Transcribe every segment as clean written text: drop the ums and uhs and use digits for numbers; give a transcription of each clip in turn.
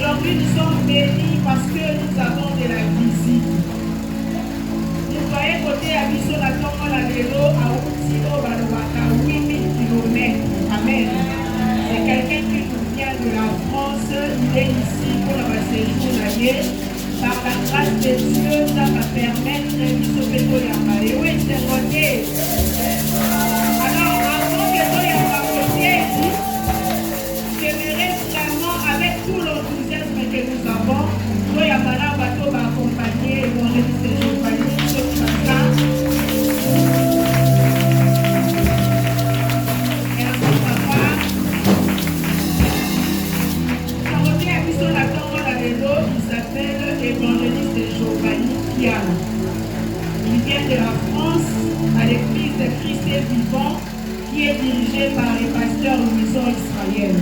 Aujourd'hui, nous sommes bénis parce que nous avons de la visite. Nous voyons côté à Bisso la tombe la vélo à Outilo Balobaka 8000 km. Amen. C'est quelqu'un qui nous vient de la France. Il est ici pour le séjour d'année. Par la grâce de Dieu, ça va permettre de Bisso Péto Yambaye. Oui, c'est côté. Alors, avant que toi Yambaye, j'aimerais vraiment, avec tout l'enthousiasme que nous avons, nous Yamala Bato va accompagner l'évangéliste de Giovanni, ceux qui sont là. Merci papa. Quand on vient à Bisso la tombe la vélo, il s'appelle évangéliste de Giovanni Kiala. Il vient de la France à l'église de Christ est vivant, qui est dirigée par les pasteurs de Maison Israël.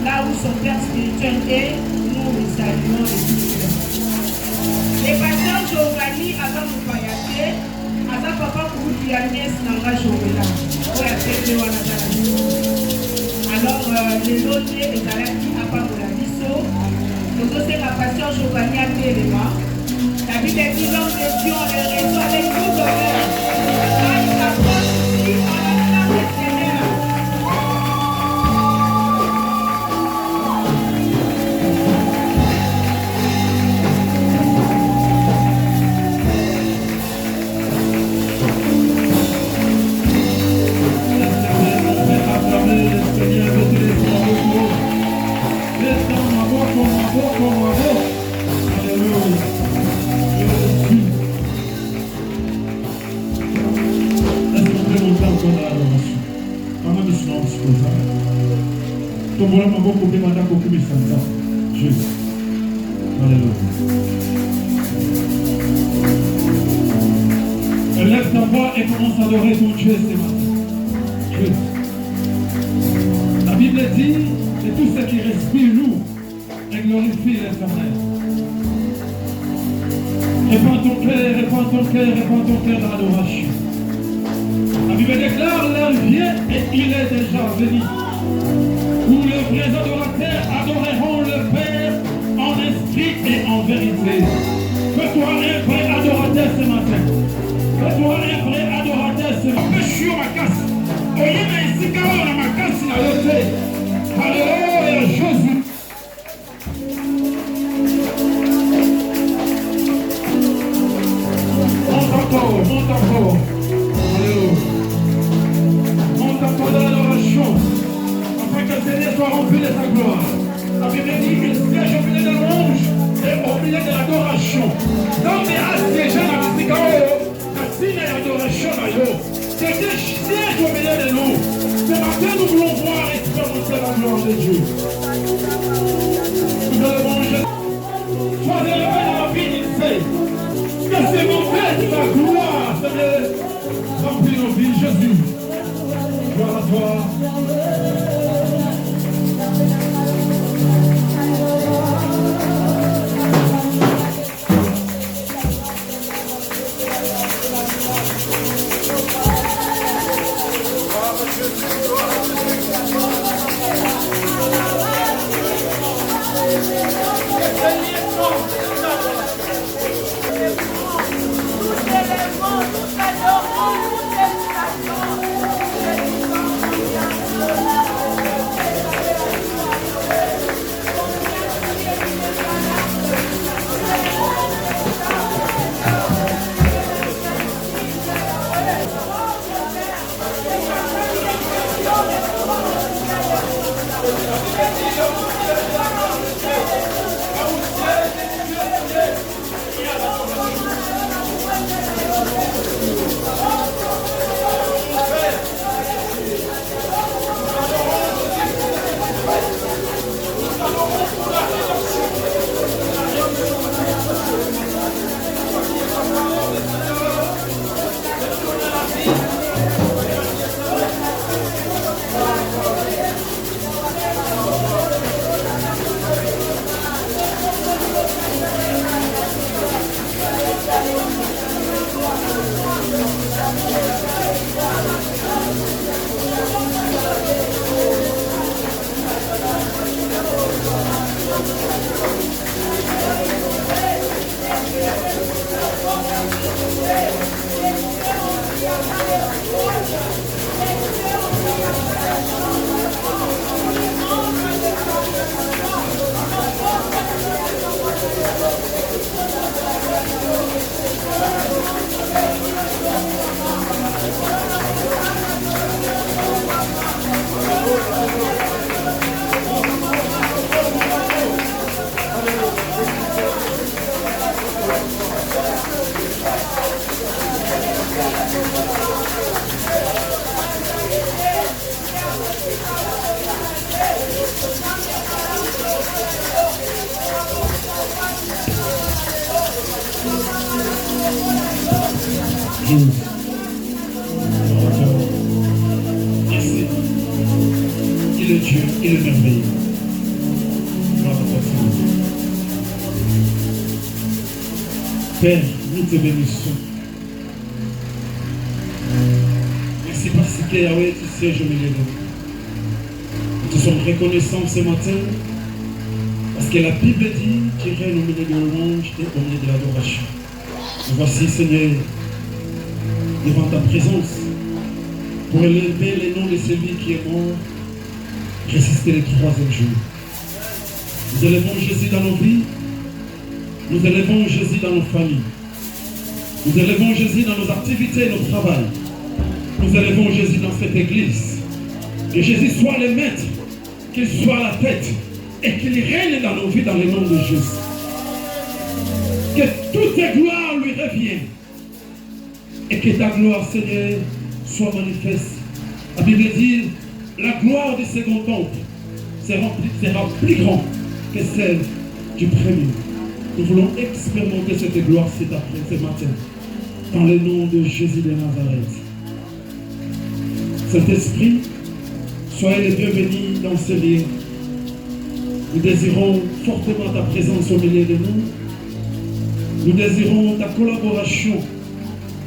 Là où son père spirituel est, nous le saluons et tous. Les pasteurs Giovanni, avant de voyager, Asa papa pour vous dire Agnès Nanga Joëla. Alors, les autres, les Alaki, à part de la Bisso, nous aussi, la pasteur Giovanni a fait les mains. La Bible dit l'homme de Dieu, on les reçoit avec tout honneur. Là, il s'approche ici, on a le Seigneur. Lève ta voix et commence à adorer ton Dieu ce matin. Dieu. La Bible dit, et tout ce qui respire lourd et glorifie l'Éternel. Répands ton cœur, répands ton cœur, répands ton cœur dans l'adoration. La Bible déclare, l'heure vient et il est déjà venu. Où les vrais adorateurs adoreront le Père en esprit et en vérité. Fais-toi un vrai adorateur ce matin. Fais-toi un vrai adorateur ce matin. Fais-toi ma casse. Oyez ici quand on a ma casse, il a levé. Alléluia, Jésus. Monte encore, monte encore. Alléluia. Monte encore dans l'adoration. Afin que le Seigneur soit rempli de sa gloire. La Bible dit qu'il siège au milieu de l'ange et au milieu de l'adoration. Donc, il y a siégé dans la musique. La signe et l'adoration d'ailleurs. C'est Dieu siège au milieu de nous. Ce matin, nous voulons voir expérimenter la gloire de Dieu. Nous devons manger. Sois élevé dans la vie d'Issé. Que c'est mon Père qui va gloire, Seigneur. Remplis nos vies, Jésus. Gloire à toi. Nous Merci. Il est Dieu, il est merveilleux. Père, nous te bénissons. Merci parce que Yahweh, tu sièges au milieu de nous. Nous te sommes reconnaissants ce matin parce que la Bible dit qu'il règne au milieu de l'ange et au milieu de l'adoration. Nous voici, Seigneur, devant ta présence pour élever le nom de celui qui est mort, ressuscité le troisième jour. Nous élevons Jésus dans nos vies. Nous élevons Jésus dans nos familles. Nous élevons Jésus dans nos activités et nos travail. Nous élevons Jésus dans cette église. Que Jésus soit le maître, qu'il soit la tête et qu'il règne dans nos vies dans le nom de Jésus. Que toute gloire lui revienne. Et que ta gloire, Seigneur, soit manifeste. La Bible dit, la gloire du second temple sera plus grande que celle du premier. Nous voulons expérimenter cette gloire ce matin, dans le nom de Jésus de Nazareth. Saint-Esprit, soyez les bienvenus dans ce lieu. Nous désirons fortement ta présence au milieu de nous. Nous désirons ta collaboration.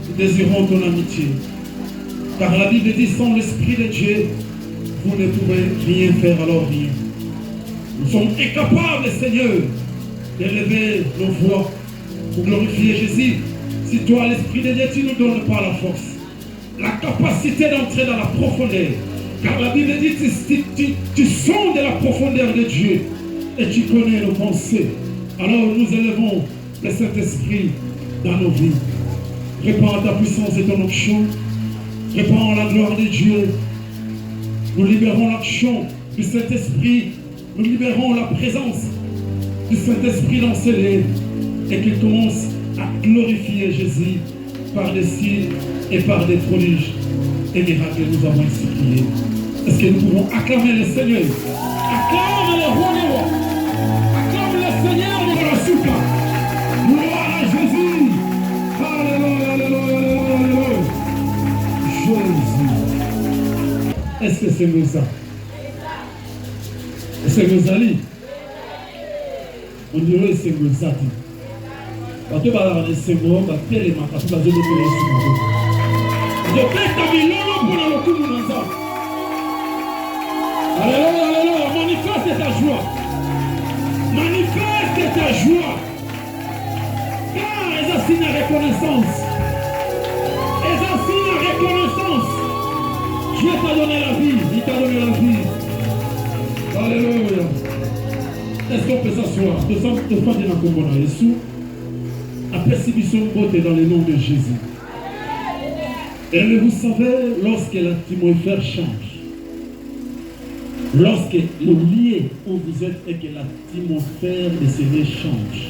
Nous désirons ton amitié. Car la Bible dit, sans l'Esprit de Dieu, vous ne pouvez rien faire, alors rien. Nous sommes incapables, Seigneur, d'élever nos voix pour glorifier Jésus. Si toi, l'Esprit de Dieu, tu ne nous donnes pas la force, la capacité d'entrer dans la profondeur. Car la Bible dit, tu sondes la profondeur de Dieu et tu connais nos pensées. Alors nous élevons le Saint-Esprit dans nos vies. Répands ta puissance et ton onction. Répands la gloire de Dieu. Nous libérons l'action du Saint-Esprit. Nous libérons la présence du Saint-Esprit dans ce lieu et qu'il commence à glorifier Jésus par des signes et par des prodiges et miracles. Nous avons ainsi prié. Est-ce que nous pouvons acclamer le Seigneur? Acclame le roi des rois. Acclame le Seigneur de la souka. Gloire à Jésus. Alléluia, alléluia, alléluia, alléluia. Jésus. Est-ce que c'est nous ça? Est-ce que nous allons? On dirait que c'est nous ça. Parce que c'est moi, parce que les mains, parce que les mains. Je fais ta vie pour le coup de nous. Alléluia, alléluia, manifeste ta joie. Manifeste ta joie. Car les assignes à reconnaissance. Les assignes à reconnaissance. Dieu t'a donné la vie. Il t'a donné la vie. Alléluia. Est-ce qu'on peut s'asseoir? Nous sommes de faire de la Congo Jésus. Apercibissons beauté dans le nom de Jésus. Et vous savez, lorsque l'atmosphère change, lorsque le lieu où vous êtes et que l'atmosphère de ce lieu change,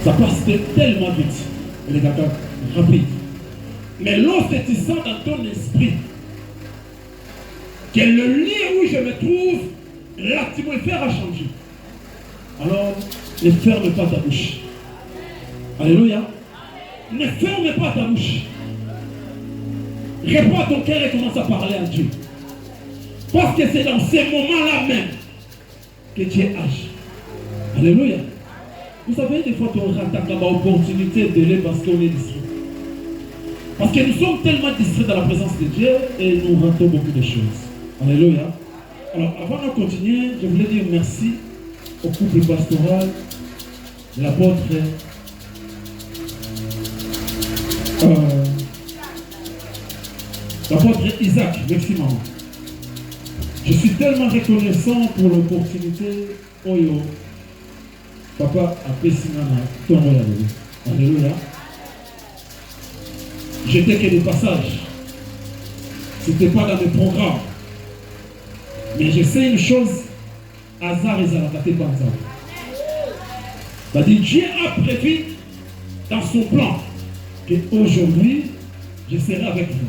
ça passe tellement vite, les gars, rapide. Mais lorsque tu sens dans ton esprit que le lieu où je me trouve, l'atmosphère a changé, alors ne ferme pas ta bouche. Alléluia. Ne ferme pas ta bouche. Réponds à ton cœur et commence à parler à Dieu. Parce que c'est dans ces moments-là même que Dieu agit. Alléluia. Vous savez, des fois, on rate l'opportunité de l'air parce qu'on est distrait. Parce que nous sommes tellement distraits dans la présence de Dieu et nous ratons beaucoup de choses. Alléluia. Alors, avant de continuer, je voulais dire merci au couple pastoral de l'apôtre Isaac. Merci maman. Je suis tellement reconnaissant pour l'opportunité. Oyo, papa a Pessinana, ton royaume. Alléluia. J'étais que des passages. C'était pas dans mes programmes. Mais je sais une chose, hasard et Zalakate Banza. Dieu a prévu dans son plan qu'aujourd'hui, je serai avec vous.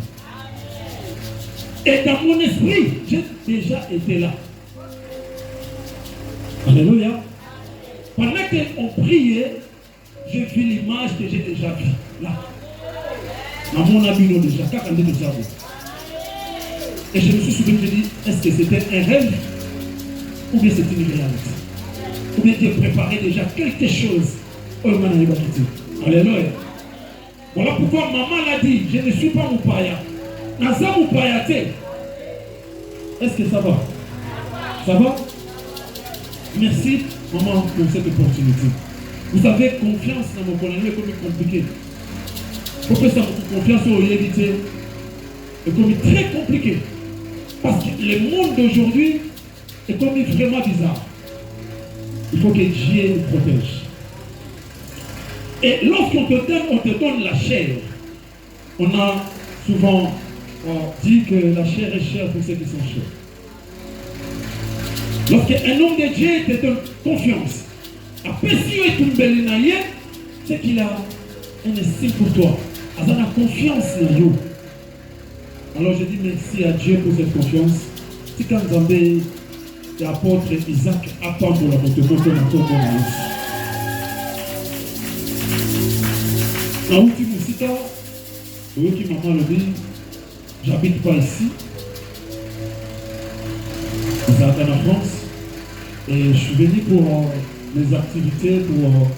Et dans mon esprit, j'ai déjà été là. Alléluia. Pendant qu'on priait, j'ai vu l'image que j'ai déjà vue. là. À mon avis, non déjà, quand on est déjà bon. Et je me suis souvenu, je me dis, est-ce que c'était un rêve ou bien c'est une réalité? Ou bien tu préparé déjà quelque chose au moment de la Alléluia. Voilà pourquoi maman l'a dit, je ne suis pas Moupaya. Naza Moupaya te. Est-ce que ça va? Ça va? Merci maman pour cette opportunité. Vous avez confiance dans mon colonel est comme compliqué. Pour que ça me confiance au réalité est comme très compliqué. Parce que le monde d'aujourd'hui est comme vraiment bizarre. Il faut que Dieu nous protège. Et lorsqu'on te donne la chair, on a souvent dit que la chair est chère pour ceux qui sont chers. Lorsqu'un homme de Dieu te donne confiance, c'est qu'il a un estime pour toi. Il a confiance en vous. Alors je dis merci à Dieu pour cette confiance. Si quand vous avez l'apôtre Isaac a pas pour la moto, pour la moto, la ultime cita, le qui maman le dit, j'habite pas ici. J'habite en France. Et je suis venu pour les activités, pour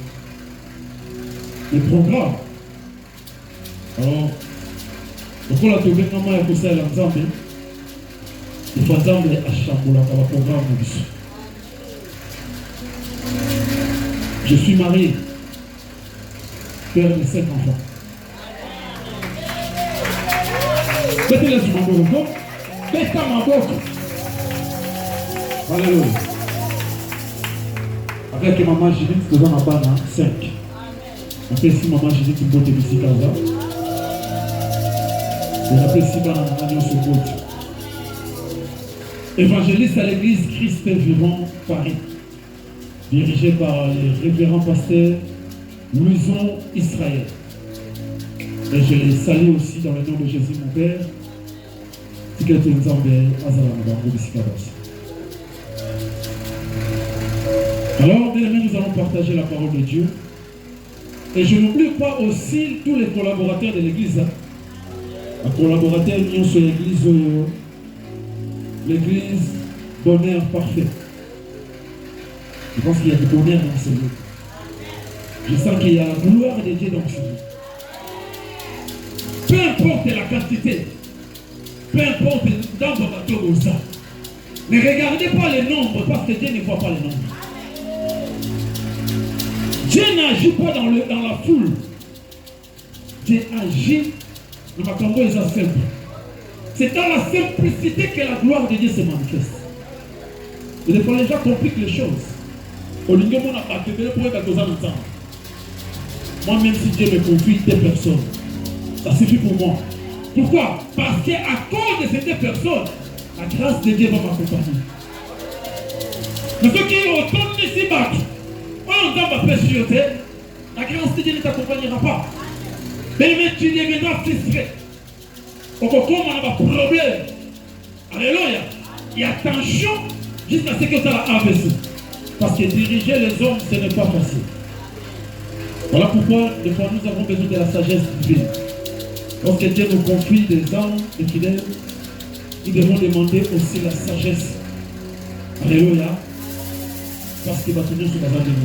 les programmes. Alors, pourquoi la trouvé maman a posé à l'ensemble? Il faut attendre à Chamboula pour le programme. Je suis marié, père de 5 enfants. Mettez-les sur ma boque. Mettez ma boque. Alléluia. Avec maman Judith, nous avons un 5. Après, si maman Judith, tu peux te visiter à ça. Et après, si maman Judith, tu peux te visiter. Évangéliste à l'église Christ Vivant Paris, dirigé par les révérends pasteurs Louison Israël. Et je les salue aussi dans le nom de Jésus, mon Père. Si quelqu'un nous envoie, alors, bien aimés, nous allons partager la parole de Dieu. Et je n'oublie pas aussi tous les collaborateurs de l'église. Les collaborateurs union sur l'église bonheur parfait. Je pense qu'il y a du bonheur dans ce lieu. Je sens qu'il y a la gloire de Dieu dans ce lieu. Peu importe la quantité, peu importe dans votre bateau ou ça, ne regardez pas les nombres parce que Dieu ne voit pas les nombres. Dieu n'agit pas dans la foule. Dieu agit dans ma cambo et simple. C'est dans la simplicité que la gloire de Dieu se manifeste. Et des fois, les gens compliquent les choses. Au lieu de mon appartement, pour être ensemble. Moi-même, si Dieu me confie des personnes, ça suffit pour moi. Pourquoi? Parce qu'à cause de ces deux personnes, la grâce de Dieu va m'accompagner. Mais ceux qui ont autant de s'y battre, on va péchioter, la grâce de Dieu ne t'accompagnera pas. Mais tu deviendras frustré. Comme on a un problème. Alléluia. Il y a tension jusqu'à ce que ça la AVC. Parce que diriger les hommes, ce n'est pas facile. Voilà pourquoi, des fois, nous avons besoin de la sagesse divine. Lorsque Dieu nous confie des âmes, des fidèles, nous devons demander aussi la sagesse. Alléluia. Parce qu'il va tenir sur la base de nos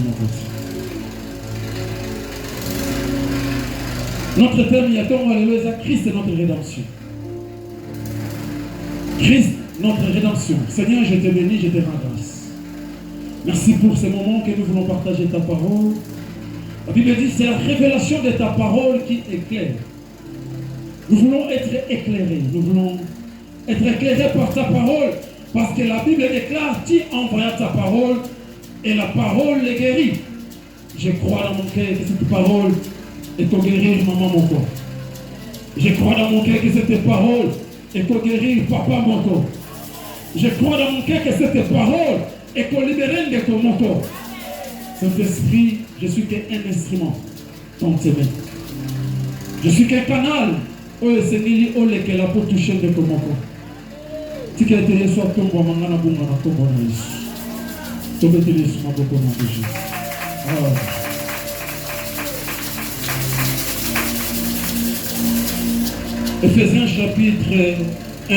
Notre thème, il y a comme Alléluia, Christ est notre rédemption. Christ, notre rédemption. Seigneur, je te bénis, je te rends grâce. Merci pour ce moment que nous voulons partager ta parole. La Bible dit, c'est la révélation de ta parole qui éclaire. Nous voulons être éclairés. Nous voulons être éclairés par ta parole. Parce que la Bible déclare, tu envoies ta parole et la parole les guérit. Je crois dans mon cœur que cette parole est pour guérir maman mon corps. Je crois dans mon cœur que cette parole est pour guérir papa mon corps. Je crois dans mon cœur que cette parole est pour libérer de ton corps. Saint-Esprit, je suis qu'un instrument dans tes mains. Je suis qu'un canal où le Seigneur est là pour toucher de ton corps. Si quelqu'un soit tombé, mangana bunga na tombé na Jésus. Tombé te laisse ma beaucoup de Jésus. Ephésiens chapitre 1,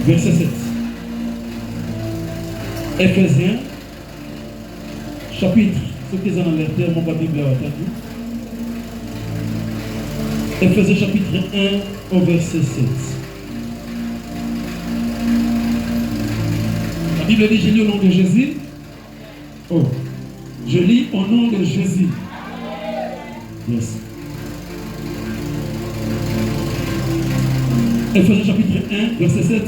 verset 7. Ephésiens chapitre, ceux qui sont dans leur terme, mon Bible a entendu. Ephésiens chapitre 1 au verset 7. La Bible dit, je lis au nom de Jésus. Oh, je lis au nom de Jésus. Yes. Ephésiens chapitre 1, verset 7.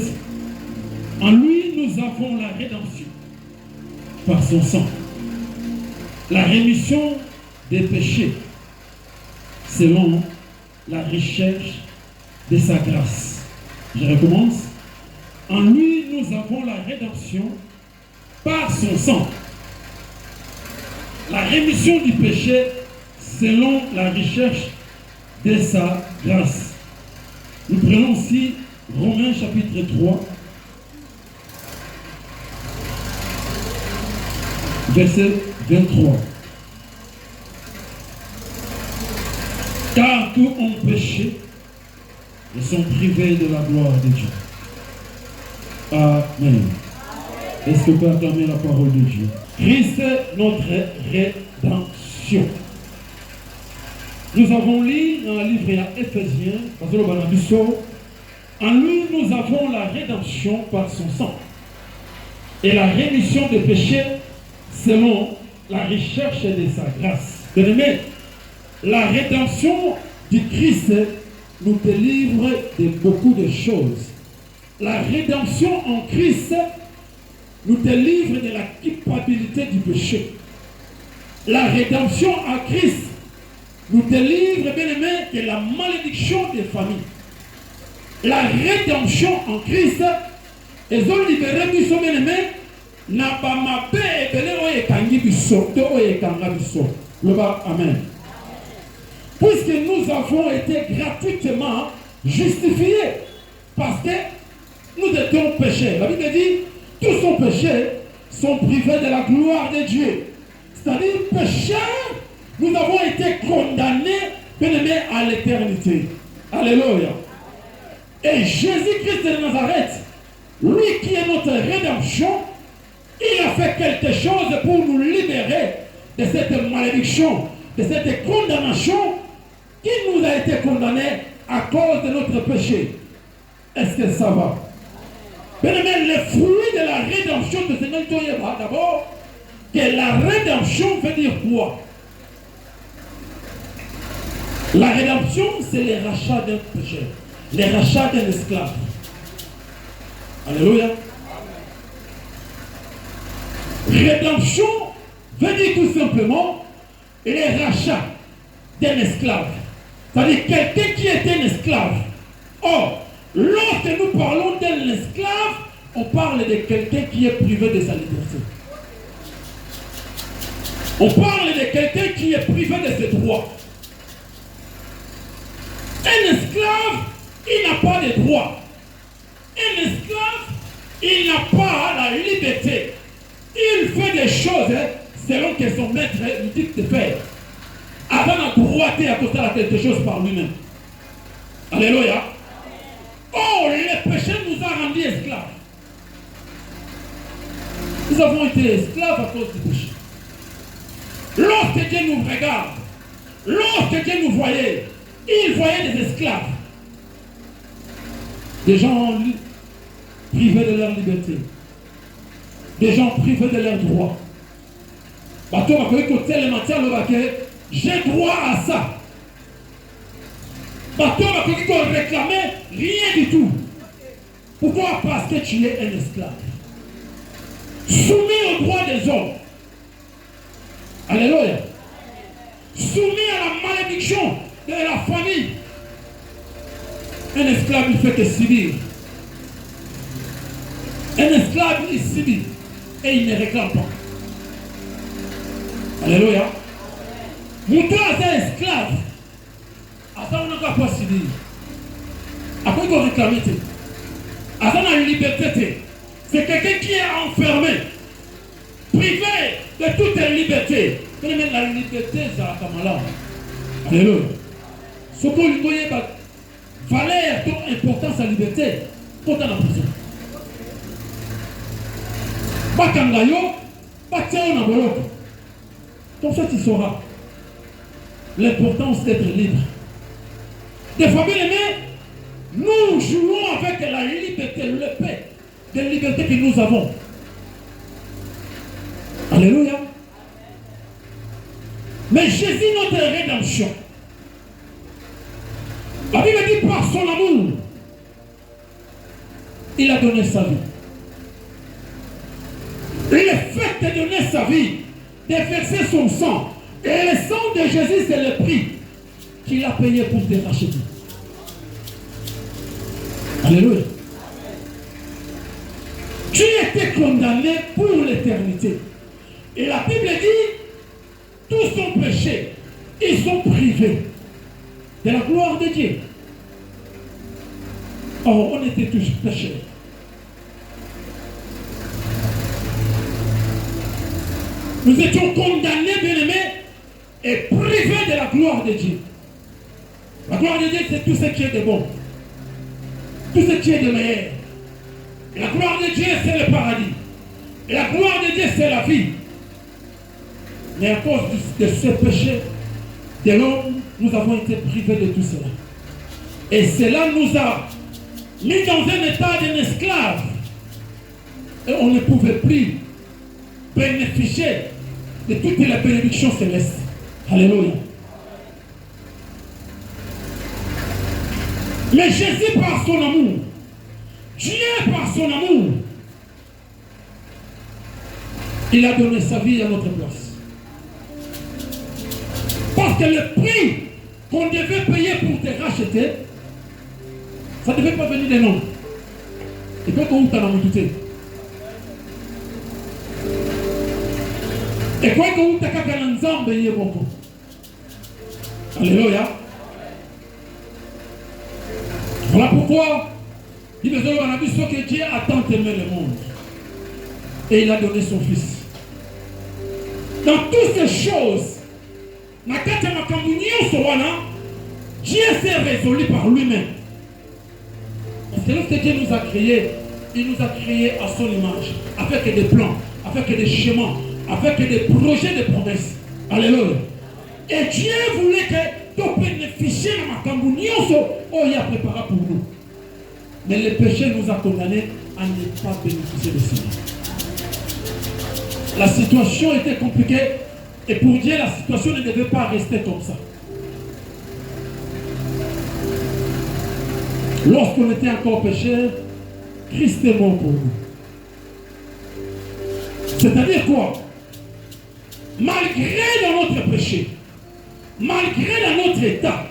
En lui, nous avons la rédemption par son sang, la rémission des péchés, selon la recherche de sa grâce. Je recommence. En lui, nous avons la rédemption par son sang, la rémission du péché, selon la recherche de sa grâce. Nous prenons aussi Romains chapitre 3, verset 23. Car tous ont péché et sont privés de la gloire de Dieu. Amen. Est-ce que vous pouvez acclamer la parole de Dieu? Christ, notre rédemption. Nous avons lu dans le livre Éphésiens, en lui nous avons la rédemption par son sang et la rémission des péchés selon la recherche de sa grâce. Bien-aimés, la rédemption du Christ nous délivre de beaucoup de choses. La rédemption en Christ nous délivre de la culpabilité du péché. La rédemption en Christ nous délivre, bien-aimés, de la malédiction des familles. La rédemption en Christ, ils ont libéré nous, bien-aimés, n'a pas ma paix et belé oyekangi biso, to oyekanga biso. Amen. Puisque nous avons été gratuitement justifiés parce que nous étions péchés. La Bible dit, tous sont péchés, sont privés de la gloire de Dieu. C'est-à-dire, pécheurs, nous avons été condamnés, bien-aimés, à l'éternité. Alléluia. Et Jésus-Christ de Nazareth, lui qui est notre rédemption, il a fait quelque chose pour nous libérer de cette malédiction, de cette condamnation qui nous a été condamnée à cause de notre péché. Est-ce que ça va? Bien-aimés, le fruit de la rédemption de Seigneur Toyeba, d'abord, que la rédemption veut dire quoi? La rédemption, c'est le rachat d'un pécheur, le rachat d'un esclave. Alléluia. Rédemption veut dire tout simplement le rachat d'un esclave. C'est-à-dire quelqu'un qui est un esclave. Or, lorsque nous parlons d'un esclave, on parle de quelqu'un qui est privé de sa liberté. On parle de quelqu'un qui est privé de ses droits. Un esclave, il n'a pas de droits. Un esclave, il n'a pas la liberté. Il fait des choses selon que son maître lui dit de faire. Avant de droiter à côté de quelque chose par lui-même. Alléluia. Oh, le péché nous a rendus esclaves. Nous avons été esclaves à cause du péché. Lorsque Dieu nous regarde, lorsque Dieu nous voyait, il voyait des esclaves. Des gens privés de leur liberté. Des gens privés de leurs droits. J'ai droit à ça. Bateau va réclamer rien du tout. Pourquoi? Parce que tu es un esclave. Soumis aux droits des hommes. Alléluia. Soumis à la malédiction de la famille. Un esclave, il fait que subir. Un esclave, il subit. Et il ne réclame pas. Alléluia. Mouton est un esclave. Attends, on n'a pas subir. Après, il faut réclamer. Attends, on a une liberté. C'est quelqu'un qui est enfermé, privé de toute liberté. Mais la liberté, c'est la Kamala. Alléluia. Ce qu'on lui connaît, valeur, ton importance à la liberté, quand dans la prison. Bakangayo, Batiao na boloko. Comme ça, tu sauras l'importance d'être libre. Des fois, bien aimés, nous jouons avec la liberté, le paix de liberté que nous avons. Alléluia. Mais Jésus, notre rédemption, la Bible dit par son amour, il a donné sa vie. Le fait de donner sa vie, de verser son sang, et le sang de Jésus, c'est le prix qu'il a payé pour te racheter. Alléluia. Tu étais condamné pour l'éternité. Et la Bible dit, tous sont péchés, ils sont privés de la gloire de Dieu. Or, on était tous péchés. Nous étions condamnés, bien-aimés, et privés de la gloire de Dieu. La gloire de Dieu, c'est tout ce qui est de bon. Tout ce qui est de meilleur. Et la gloire de Dieu, c'est le paradis. Et la gloire de Dieu, c'est la vie. Mais à cause de ce péché de l'homme, nous avons été privés de tout cela. Et cela nous a mis dans un état d'un esclave. Et on ne pouvait plus bénéficier de toutes les bénédictions célestes. Alléluia. Mais Jésus, par son amour, Dieu, par son amour, il a donné sa vie à notre place. Parce que le prix qu'on devait payer pour te racheter, ça ne devait pas venir des noms. Et puis qu'on t'a douté. Et quoi qu'on t'a qu'à l'ensemble, il y a beaucoup. Alléluia. Voilà pourquoi il nous a dit que Dieu a tant aimé le monde. Et il a donné son fils. Dans toutes ces choses, Dieu s'est résolu par lui-même. Parce que lorsque Dieu nous a créés, il nous a créés à son image, avec des plans, avec des schémas, avec des projets, des promesses. Alléluia. Et Dieu voulait que nous bénéficions de ce qu'il a préparé pour nous. Mais le péché nous a condamnés à ne pas bénéficier de cela. La situation était compliquée. Et pour Dieu, la situation ne devait pas rester comme ça. Lorsqu'on était encore pécheurs, Christ est mort pour nous. C'est-à-dire quoi? Malgré dans notre péché, malgré dans notre état,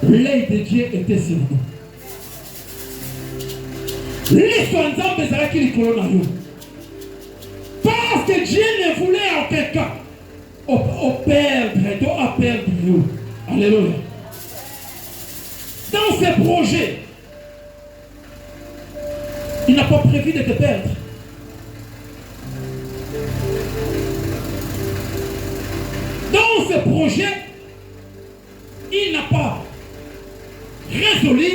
l'œil de Dieu était sur nous. Les soins des arrêts qui nous parce que Dieu ne voulait en aucun cas perdre nous. Alléluia. Dans ses projets, il n'a pas prévu de te perdre. Dans ses projets, il n'a pas résolu,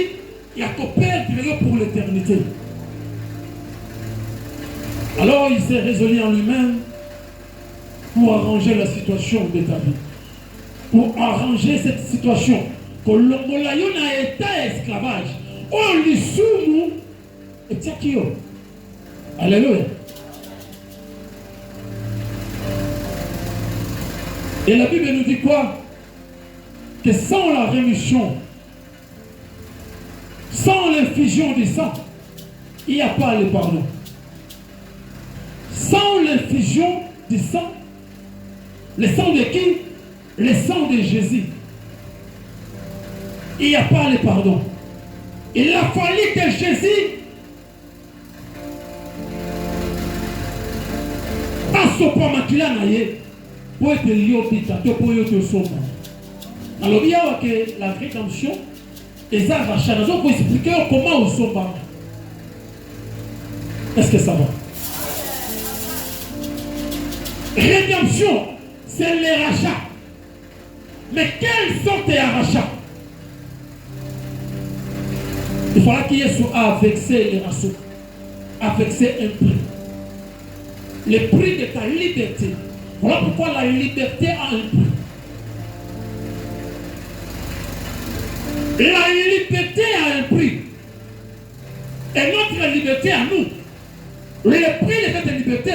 il a te perdre pour l'éternité. Alors il s'est résolu en lui-même pour arranger la situation de ta vie. Pour arranger cette situation. Que l'ongolayon a été esclavage. On lui soumou et tiakio. Alléluia. Et la Bible nous dit quoi? Que sans la rémission, sans l'infusion du sang, il n'y a pas le pardon. Sans l'infusion du sang, le sang de qui? Le sang de Jésus. Il n'y a pas le pardon. Il a fallu que Jésus asopamakila naye pour être lié pour être sauvé. Alors il y a que la rédemption et ça va changer pour expliquer comment on sauve. Est-ce que ça va? Rédemption, c'est le rachat. Mais quelle sorte d'arrachat? Il faudra qu'il y ait à vexer les raceaux, à vexer un prix. Le prix de ta liberté. Voilà pourquoi la liberté a un prix. La liberté a un prix. Et notre liberté à nous, le prix de cette liberté,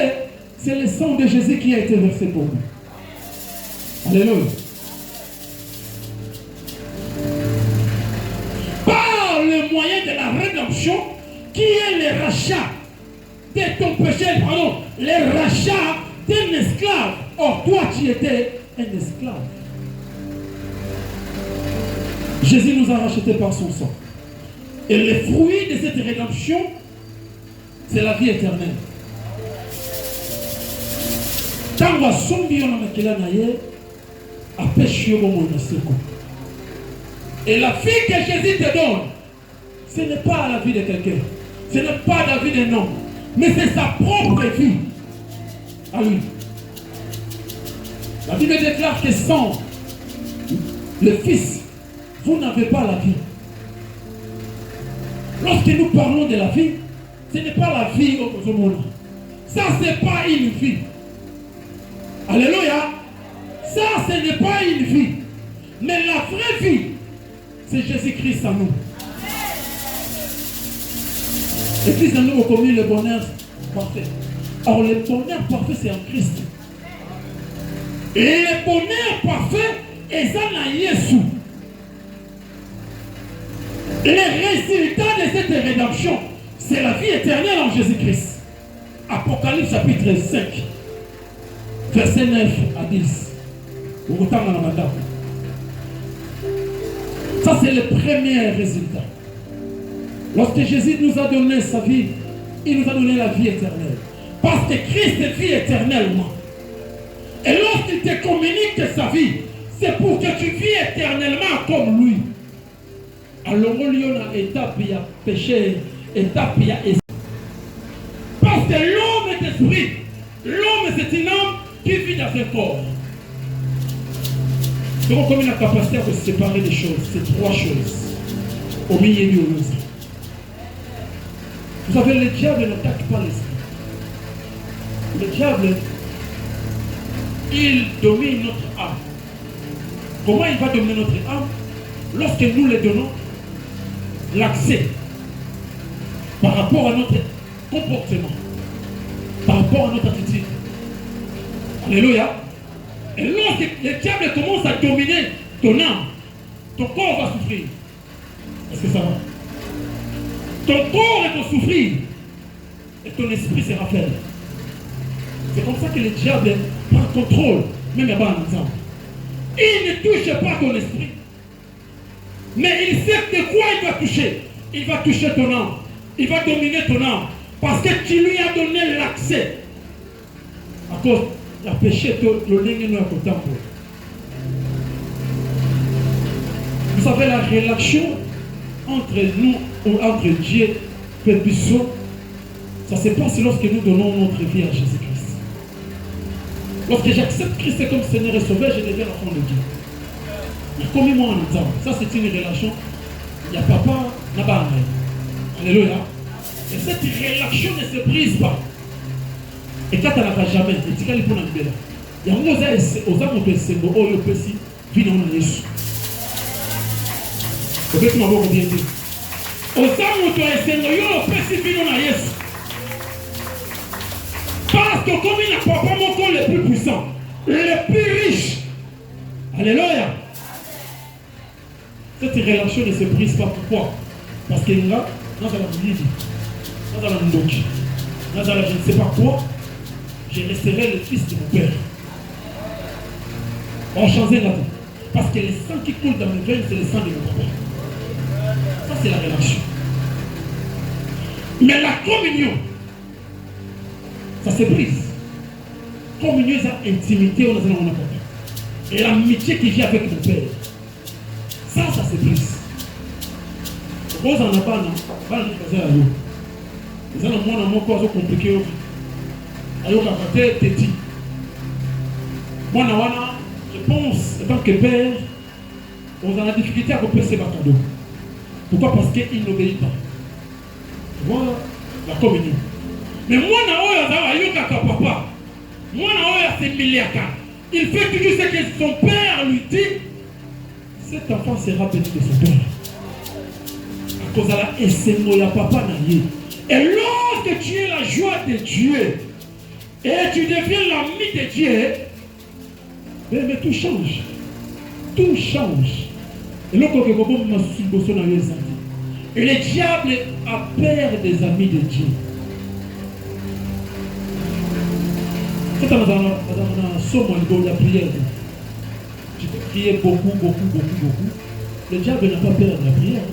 c'est le sang de Jésus qui a été versé pour nous. Alléluia. Par le moyen de la rédemption, qui est le rachat de ton péché, pardon, le rachat d'un esclave. Or, toi, tu étais un esclave. Jésus nous a rachetés par son sang. Et le fruit de cette rédemption, c'est la vie éternelle. Tant et la vie que Jésus te donne, ce n'est pas la vie de quelqu'un, ce n'est pas la vie d'un homme, mais c'est sa propre vie. Ah oui. La Bible déclare que sans le Fils, vous n'avez pas la vie. Lorsque nous parlons de la vie, ce n'est pas la vie au monde. Ça, ce n'est pas une vie. Alléluia. Ça, ce n'est pas une vie. Mais la vraie vie, c'est Jésus-Christ en nous. Et Christ en nous a commis le bonheur parfait. Or, le bonheur parfait, c'est en Christ. Et le bonheur parfait est en Jésus. Le résultat de cette rédemption, c'est la vie éternelle en Jésus-Christ. Apocalypse chapitre 5, verset 9 à 10. Ça, c'est le premier résultat. Lorsque Jésus nous a donné sa vie, il nous a donné la vie éternelle. Parce que Christ vit éternellement. Et lorsqu'il te communique sa vie, c'est pour que tu vis éternellement comme lui. Alors, il y a une étape, il y a péché, étape, il y a esprit. Parce que l'homme est esprit. L'homme, c'est un homme qui vit dans un corps. Donc, comme il a la capacité de se séparer des choses, c'est trois choses. Au milieu de nous. Vous savez, le diable n'attaque pas l'esprit. Le diable, il domine notre âme. Comment il va dominer notre âme? Lorsque nous lui donnons l'accès par rapport à notre comportement, par rapport à notre attitude. Alléluia. Et lorsque le diable commence à dominer ton âme, ton corps va souffrir. Est-ce que ça va? Ton corps va souffrir et ton esprit sera faible. C'est comme ça que le diable prend contrôle, même à bas ensemble. Il ne touche pas ton esprit. Mais il sait de quoi il va toucher. Il va toucher ton âme. Il va dominer ton âme. Parce que tu lui as donné l'accès. À cause de la péché, vous savez, la relation entre nous ou entre Dieu et Bissot, ça se passe lorsque nous donnons notre vie à Jésus-Christ. Lorsque j'accepte Christ comme Seigneur et Sauveur, je deviens l'enfant de Dieu. Comme moi en exemple, ça c'est une relation. Il y a papa, là-bas. Alléluia. Et cette relation ne se brise pas. Et quand elle n'a jamais, et tu peux la libérer. Il y a un mot aux âmes de Sengo, oh, il peut si, vivre dans Jésus. Vous pouvez m'avoir bien dit. Aux âmes de Sengo, il peut si, vivre dans Jésus. Parce que comme il n'a pas mon corps le plus puissant, le plus riche. Alléluia. Cette relation ne se brise pas. Pourquoi? Parce que là, dans la vie, dans la Ndoki, dans la je ne sais pas quoi, je resterai le fils de mon père. On changeait là-dedans. Parce que le sang qui coule dans mes veines, c'est le sang de mon papa. Ça, c'est la relation. Mais la communion, ça se brise. Communion, c'est intimité, on a mon papa. Et l'amitié que j'ai avec mon père. Ça se brise. Vous en avez pas, non? Pas le faire à l'eau. Vous en avez mon corps compliqué au vie. Alors, la tête est dit. Moi, Je pense, en tant que père, on a la difficulté à repérer ses cadeaux. Pourquoi? Parce qu'il n'obéit pas. Voilà la communion. Mais moi, papa, moi, il fait toujours ce que son père lui dit. Cet enfant sera béni de son père. À cause de la SMO, la papa n'a rien. Et lorsque tu es la joie de Dieu et tu deviens l'ami de Dieu, mais tout change. Tout change. Et le diable a peur des amis de Dieu. Quand on a la prière, tu peux prier beaucoup. Le diable n'a pas peur de la prière.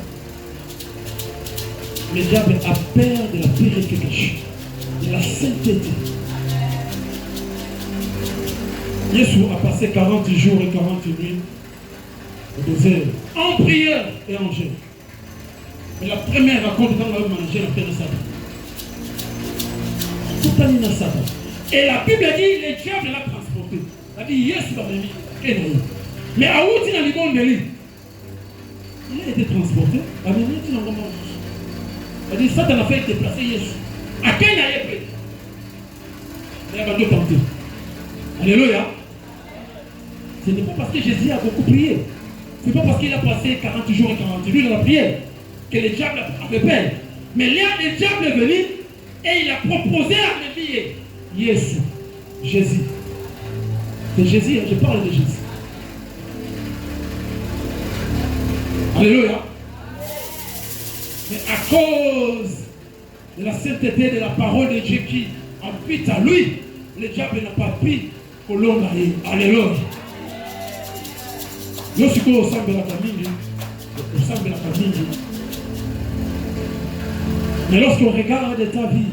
Le diable a peur de la purification, de la sainteté. Jésus a passé 40 jours et 40 nuits au désert, en prière et en jeûne. Mais la première rencontre, quand on a mangé la terre de Satan. Tout a mis dans Satan. Et la Bible dit, le diable l'a transporté. Elle dit, Jésus va venir. Mais à où tu as le bon de lui? Il a été transporté. Elle dit, Satan a fait déplacer Jésus. À quel il a été? Il a tenté. Alléluia. Ce n'est pas parce que Jésus a beaucoup prié. Ce n'est pas parce qu'il a passé 40 jours et 40 nuits dans la prière que le diable a fait peur. Mais là, le diable est venu et il a proposé à Jésus. Jésus. C'est Jésus, je parle de Jésus. Alléluia. Mais à cause de la sainteté de la parole de Dieu qui habite à lui, le diable n'a pas pu que l'homme aille. Alléluia. Lorsque au sein de la famille, mais lorsqu'on regarde ta vie,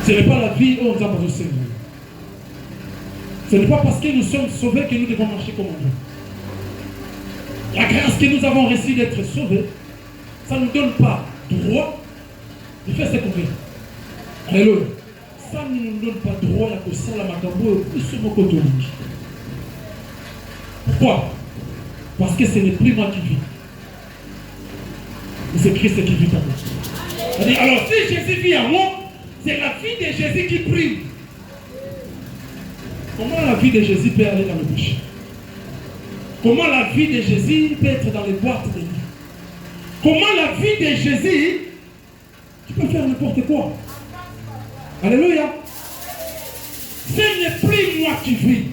ce n'est pas la vie où on a besoin de Seigneur. Ce n'est pas parce que nous sommes sauvés que nous devons marcher comme on veut. La grâce que nous avons reçue d'être sauvés, ça ne nous donne pas droit de faire ce qu'on veut. Alléluia. Ça ne nous donne pas droit à ça la macabo et ce mot catholique. Pourquoi? Parce que ce n'est plus moi qui vis. Mais c'est Christ qui vit en moi. Alors si Jésus vit en moi, c'est la vie de Jésus qui prime. Comment la vie de Jésus peut aller dans le péché? Comment la vie de Jésus peut être dans les boîtes de nuit? Comment la vie de Jésus, tu peux faire n'importe quoi. Alléluia. Ce n'est plus moi qui vis.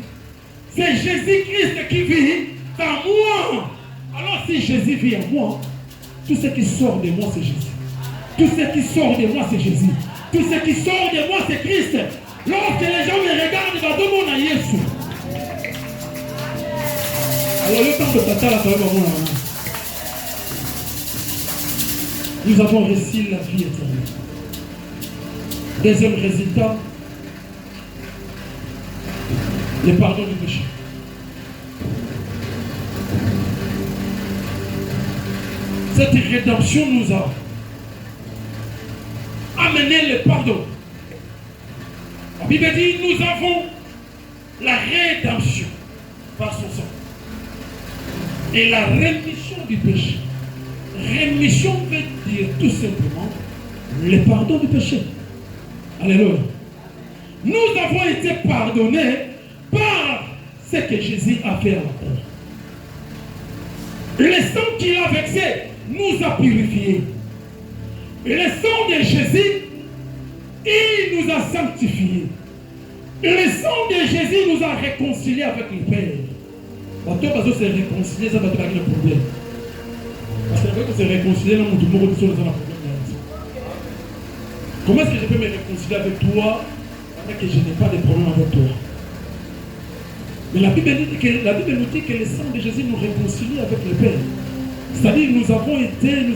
C'est Jésus-Christ qui vit en moi. Alors si Jésus vit en moi, tout ce qui sort de moi, c'est Jésus. Tout ce qui sort de moi, c'est Jésus. Tout ce qui sort de moi, c'est Christ. Lorsque les gens me regardent, ils vont demander à Jésus. Alors le temps de tata la parole, nous avons reçu la vie éternelle. Deuxième résultat, le pardon du péché. Cette rédemption nous a amené le pardon. La Bible dit, nous avons la rédemption par son sang. Et la rémission du péché. Rémission veut dire tout simplement le pardon du péché. Alléluia. Nous avons été pardonnés par ce que Jésus a fait à la croix. Le sang qu'il a versé nous a purifiés. Le sang de Jésus, il nous a sanctifiés. Le sang de Jésus nous a réconciliés avec le Père. Quand on se réconcilier, ça va être un problème. Parce que quand on se réconcilie, nous avons un problème. Comment est-ce que je peux me réconcilier avec toi alors que je n'ai pas de problème avec toi? Mais la Bible nous dit que le sang de Jésus nous réconcilie avec le Père. C'est-à-dire que nous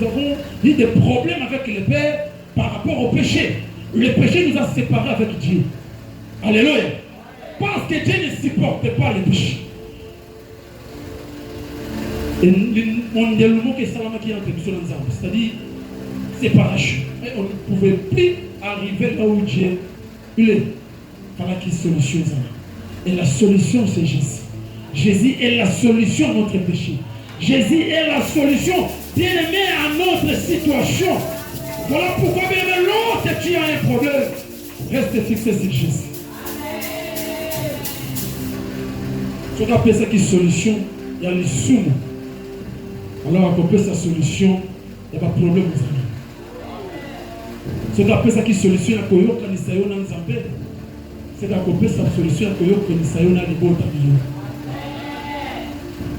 avons eu des problèmes avec le Père par rapport au péché. Le péché nous a séparés avec Dieu. Alléluia. Parce que Dieu ne supporte pas le péché. Et on dit le mot que Salama qui est entre nous, c'est-à-dire séparation. Et on ne pouvait plus arriver là où Dieu Il est. Voilà qui solution. Et la solution, c'est Jésus. Jésus est la solution à notre péché. Jésus est la solution, bien aimé, à notre situation. Voilà pourquoi, bien aimé, l'autre qui a un problème, reste fixé sur Jésus. Si on appelle ça qui solution, il y a les soumons. Alors, on appelle sa solution, il n'y a pas de problème. Si on appelle ça qui solution, il y a Koyo, Kanisayo, Nanzambé. C'est qu'on appelle sa solution, il y a Koyo, Kanisayo, Nanzambé.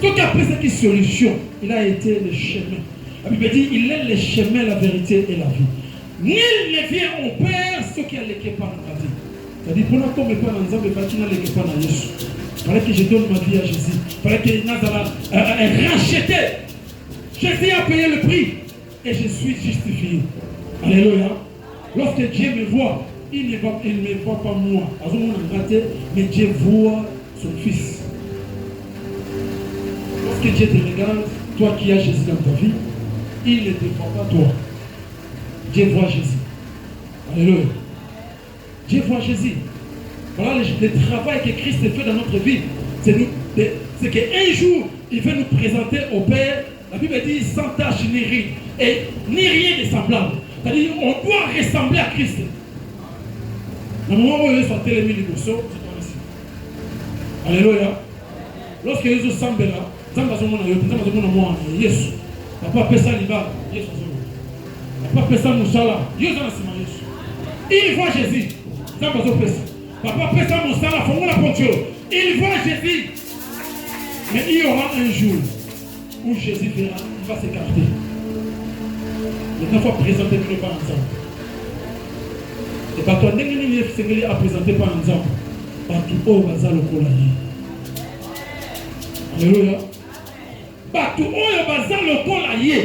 Donc après cette solution, il a été le chemin. La Bible dit, il est le chemin, la vérité et la vie. Nul ne vient au Père ce qui a l'équipé par la vie. C'est-à-dire, pour nous, comme pas dans Nzambe, il faut l'équipé par Jésus. Il fallait que je donne ma vie à Jésus. Il fallait que Nazara racheté. Jésus a payé le prix et je suis justifié. Alléluia. Lorsque Dieu me voit, il ne me voit pas moi. Mais Dieu voit son Fils. Lorsque Dieu te regarde, toi qui as Jésus dans ta vie, il ne te voit pas toi. Dieu voit Jésus. Alléluia. Dieu voit Jésus. Voilà le travail que Christ fait dans notre vie. C'est qu'un jour, il veut nous présenter au Père. La Bible dit sans tache ni ride. Et ni rien de semblable. C'est-à-dire on doit ressembler à Christ. Dans le moment où ils sont télémis les dossiers, c'est ici. Alléluia. Lorsque ils sont là, Papa pesa liba, Papa pesa musala, il voit Jésus. Papa pesa musala, il voit Jésus. Mais il y aura un jour où Jésus verra, il va s'écarter. Maintenant, il faut présenter le pas ensemble. Et par toi, il a présenté pas ensemble. Partout où on va le coller. Alléluia. Batou oyo bazar le col à yé.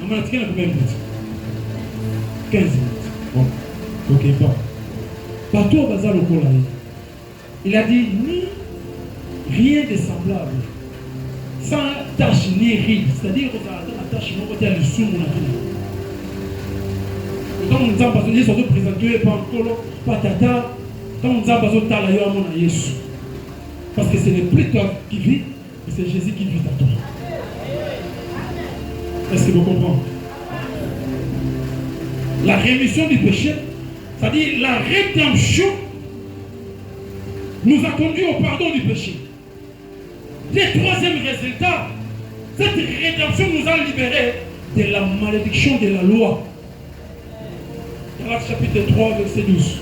On a tiré la première minute. 15 minutes. Bon. Ok, pas. Batou oyo bazar le col à yé. Il a dit ni rien de semblable. Sans tache ni ride. C'est-à-dire que la tache, on va dire le sous mon avis. Quand on nous a besoin de se présenter, pas encore, pas tata. Quand on nous a besoin de talayer à mon Jésus. Parce que ce n'est plus toi qui vis, mais c'est Jésus qui vit à toi. Est-ce que vous comprenez? La rémission du péché, c'est-à-dire la rédemption, nous a conduit au pardon du péché. Le troisième résultat, cette rédemption nous a libérés de la malédiction de la loi. Galates chapitre 3, verset 12.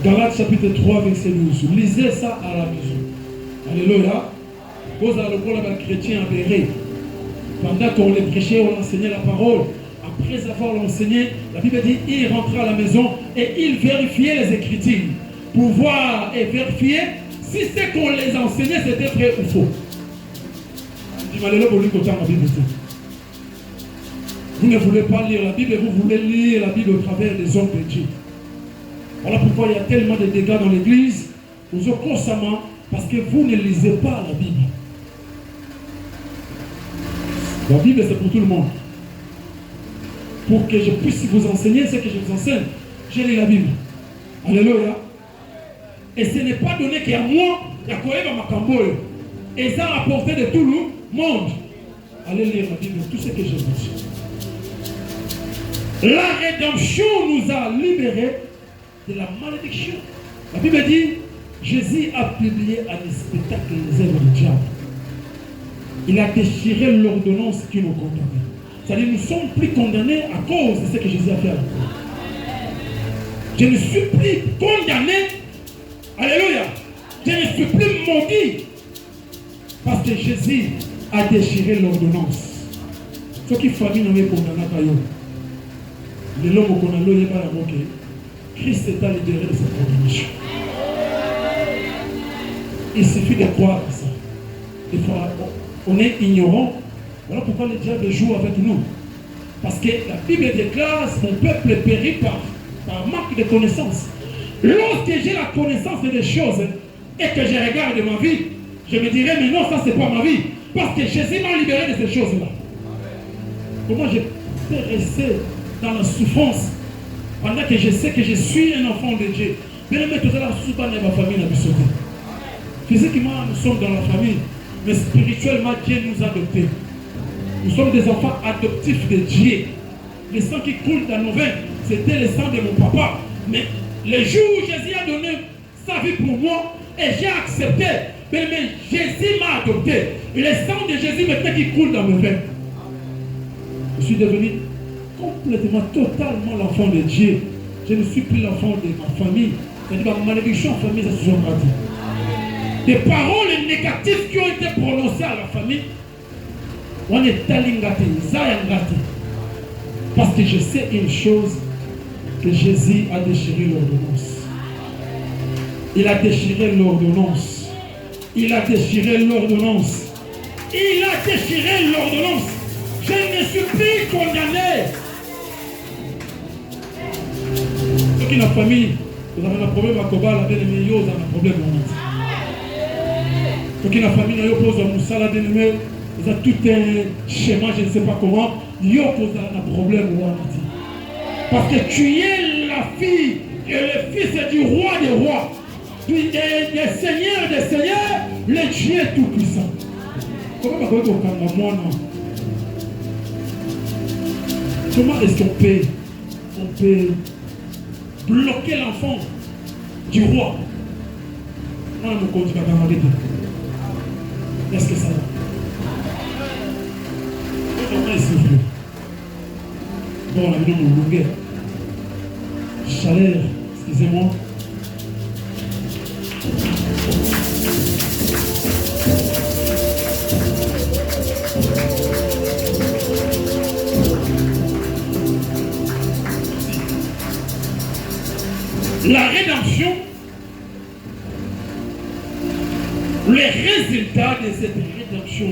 Galates chapitre 3, verset 12. Lisez ça à la maison. Alléluia. Vous allez le voir les chrétiens avérés. Pendant qu'on les prêchait, on enseignait la parole. Après avoir enseigné, la Bible dit il rentrait à la maison et il vérifiait les Écritures pour voir et vérifier si ce qu'on les enseignait c'était vrai ou faux. Vous ne voulez pas lire la Bible, vous voulez lire la Bible au travers des hommes de Dieu. Voilà pourquoi il y a tellement de dégâts dans l'église, vous êtes constamment, parce que vous ne lisez pas la Bible. La Bible, c'est pour tout le monde. Pour que je puisse vous enseigner ce que je vous enseigne, j'ai lu la Bible. Alléluia. Et ce n'est pas donné qu'à moi, il y a quoi dans ma camboule. Et ça a apporté de tout le monde. Allez lire la Bible, tout ce que je vous dis. La rédemption nous a libérés de la malédiction. La Bible dit, Jésus a publié à des spectacles les œuvres du diable. Il a déchiré l'ordonnance qui nous condamnait. C'est-à-dire nous ne sommes plus condamnés à cause de ce que Jésus a fait à la croix. Je ne suis plus condamné. Alléluia. Je ne suis plus maudit. Parce que Jésus a déchiré l'ordonnance. Ce qui famille n'a pas condamné à l'homme. L'homme qu'on a l'homme pas la moquer. Christ est à libérer de cette condamnation. Il suffit de croire à ça. Des fois, on est ignorant. Voilà pourquoi le diable joue avec nous. Parce que la Bible déclare mon peuple périt par manque de connaissance. Lorsque j'ai la connaissance des choses et que je regarde ma vie, je me dirais, mais non, ça c'est pas ma vie. Parce que Jésus m'a libéré de ces choses-là. Comment je peux rester dans la souffrance Pendant que je sais que je suis un enfant de Dieu. Bien aimé, tout à l'heure, sous ma famille n'a pas sauté. Physiquement, nous sommes dans la famille, mais spirituellement, Dieu nous a adoptés. Nous sommes des enfants adoptifs de Dieu. Le sang qui coule dans nos veines, c'était le sang de mon papa. Mais le jour où Jésus a donné sa vie pour moi, et j'ai accepté, mais Jésus m'a adopté. Et le sang de Jésus maintenant qui coule dans mes veines. Je suis devenu complètement, totalement l'enfant de Dieu. Je ne suis plus l'enfant de ma famille. C'est-à-dire ma malédiction en famille, ça se sont ratés. Des paroles négatives qui ont été prononcées à la famille, on est talingati, zayangati. Parce que je sais une chose, que Jésus a déchiré l'ordonnance. Il a déchiré l'ordonnance. Il a déchiré l'ordonnance. Il a déchiré l'ordonnance. Je ne suis plus condamné. Ceux qui ont une famille, vous avez un problème à Koba, la bien-aimée, vous avez un problème à Ceux qui ont une famille, vous avez un moussa, la bien-aimée, vous avez tout un schéma, je ne sais pas comment, vous avez un problème à parce que tu es la fille et le fils du roi des rois, des seigneurs des seigneurs, le Dieu tout-puissant. Comment est-ce qu'on peut bloquer l'enfant du roi? Est-ce que ça va? Bon, on a vu mon longueur. Chaleur, excusez-moi. La rédemption, le résultat de cette rédemption,